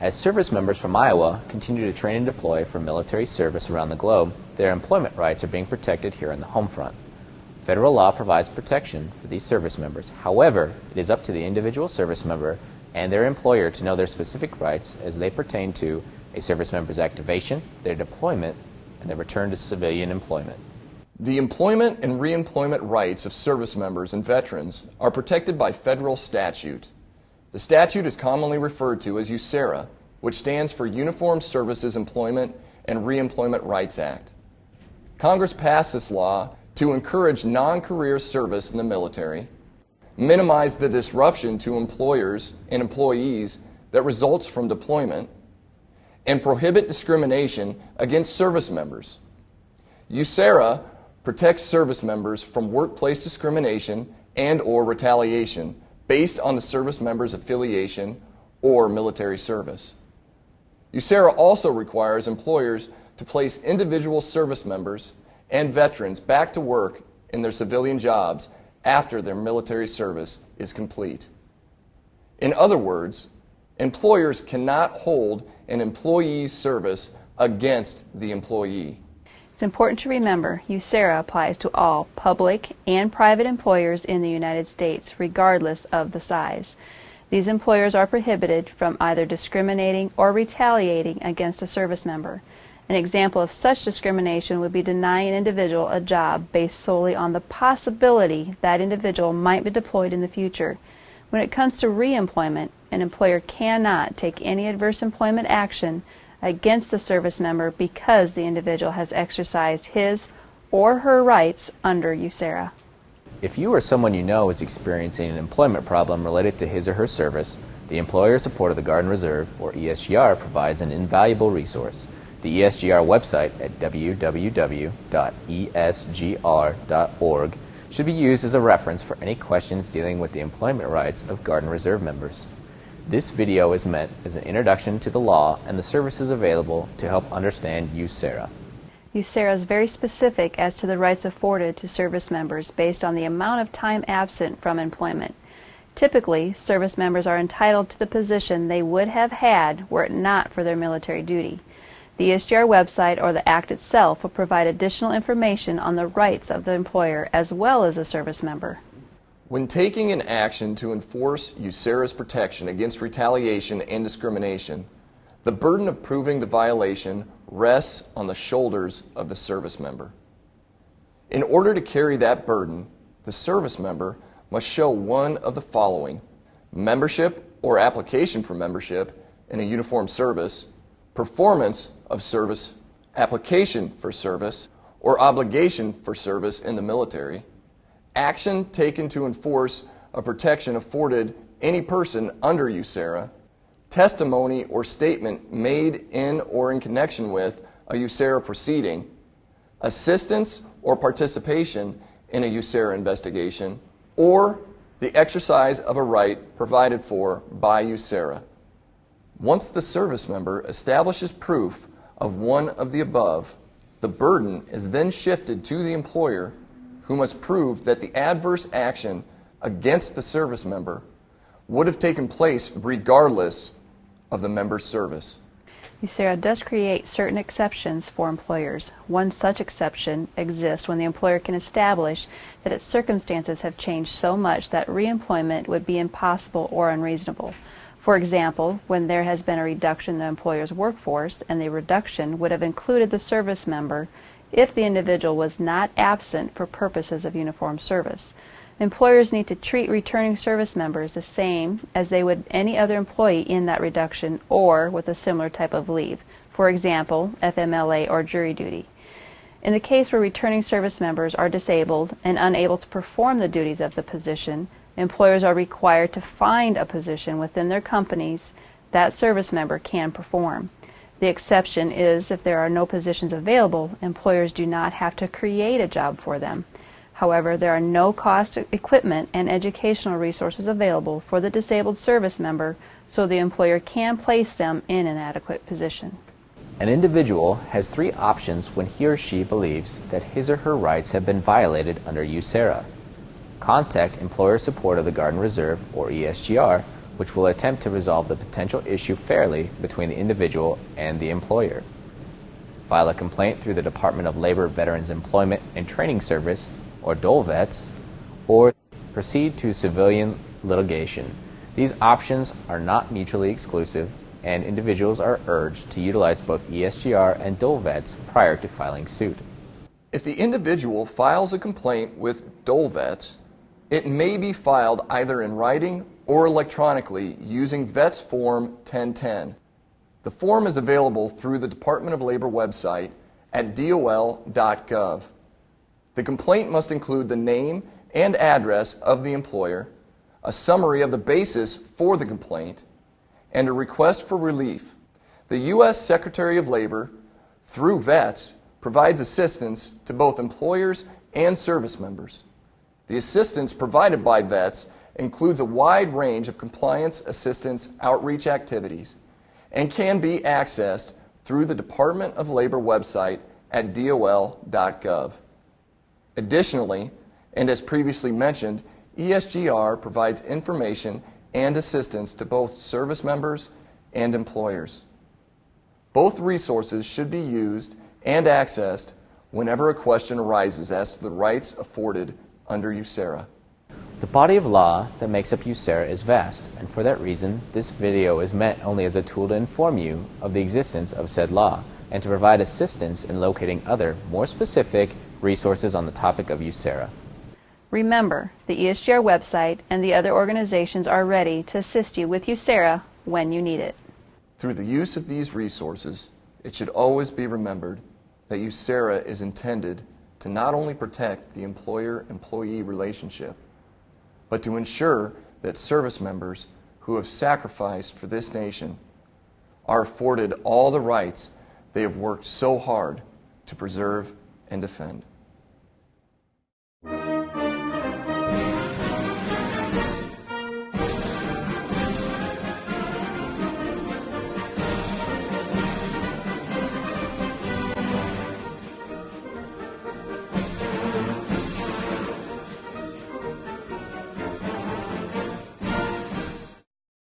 As service members from Iowa continue to train and deploy for military service around the globe, their employment rights are being protected here on the home front. Federal law provides protection for these service members. However, it is up to the individual service member and their employer to know their specific rights as they pertain to a service member's activation, their deployment, and their return to civilian employment. The employment and reemployment rights of service members and veterans are protected by federal statute. The statute is commonly referred to as USERRA, which stands for Uniformed Services Employment and Reemployment Rights Act. Congress passed this law to encourage non-career service in the military, minimize the disruption to employers and employees that results from deployment, and prohibit discrimination against service members. USERRA protects service members from workplace discrimination and/or retaliation based on the service member's affiliation or military service. USERRA also requires employers to place individual service members and veterans back to work in their civilian jobs after their military service is complete. In other words, employers cannot hold an employee's service against the employee. It's important to remember USERRA applies to all public and private employers in the United States, regardless of the size. These employers are prohibited from either discriminating or retaliating against a service member. An example of such discrimination would be denying an individual a job based solely on the possibility that individual might be deployed in the future. When it comes to reemployment, an employer cannot take any adverse employment action against the service member because the individual has exercised his or her rights under USERRA. If you or someone you know is experiencing an employment problem related to his or her service, the Employer Support of the Guard and Reserve, or ESGR, provides an invaluable resource. The ESGR website at www.esgr.org should be used as a reference for any questions dealing with the employment rights of Guard and Reserve members. This video is meant as an introduction to the law and the services available to help understand USERRA. USERRA is very specific as to the rights afforded to service members based on the amount of time absent from employment. Typically, service members are entitled to the position they would have had were it not for their military duty. The ESGR website or the Act itself will provide additional information on the rights of the employer as well as the service member. When taking an action to enforce USERRA's protection against retaliation and discrimination, the burden of proving the violation rests on the shoulders of the service member. In order to carry that burden, the service member must show one of the following: membership or application for membership in a uniformed service, performance of service, application for service, or obligation for service in the military, action taken to enforce a protection afforded any person under USERRA, testimony or statement made in or in connection with a USERRA proceeding, assistance or participation in a USERRA investigation, or the exercise of a right provided for by USERRA. Once the service member establishes proof of one of the above, the burden is then shifted to the employer, who must prove that the adverse action against the service member would have taken place regardless of the member's service. USERRA does create certain exceptions for employers. One such exception exists when the employer can establish that its circumstances have changed so much that reemployment would be impossible or unreasonable. For example, when there has been a reduction in the employer's workforce and the reduction would have included the service member if the individual was not absent for purposes of uniformed service. Employers need to treat returning service members the same as they would any other employee in that reduction or with a similar type of leave, for example, FMLA or jury duty. In the case where returning service members are disabled and unable to perform the duties of the position, employers are required to find a position within their companies that service member can perform. The exception is if there are no positions available, employers do not have to create a job for them. However, there are no cost equipment and educational resources available for the disabled service member, so the employer can place them in an adequate position. An individual has three options when he or she believes that his or her rights have been violated under USERRA. Contact Employer Support of the Guard and Reserve, or ESGR, which will attempt to resolve the potential issue fairly between the individual and the employer. File a complaint through the Department of Labor Veterans Employment and Training Service, or DOLVETS, or proceed to civilian litigation. These options are not mutually exclusive, and individuals are urged to utilize both ESGR and DOLVETS prior to filing suit. If the individual files a complaint with DOLVETS, it may be filed either in writing or electronically using VETS Form 1010. The form is available through the Department of Labor website at dol.gov. The complaint must include the name and address of the employer, a summary of the basis for the complaint, and a request for relief. The U.S. Secretary of Labor, through VETS, provides assistance to both employers and service members. The assistance provided by VETS includes a wide range of compliance assistance outreach activities and can be accessed through the Department of Labor website at dol.gov. Additionally, and as previously mentioned, ESGR provides information and assistance to both service members and employers. Both resources should be used and accessed whenever a question arises as to the rights afforded under USERRA. The body of law that makes up USERRA is vast, and for that reason, this video is meant only as a tool to inform you of the existence of said law and to provide assistance in locating other, more specific resources on the topic of USERRA. Remember, the ESGR website and the other organizations are ready to assist you with USERRA when you need it. Through the use of these resources, it should always be remembered that USERRA is intended to not only protect the employer-employee relationship, but to ensure that service members who have sacrificed for this nation are afforded all the rights they have worked so hard to preserve and defend.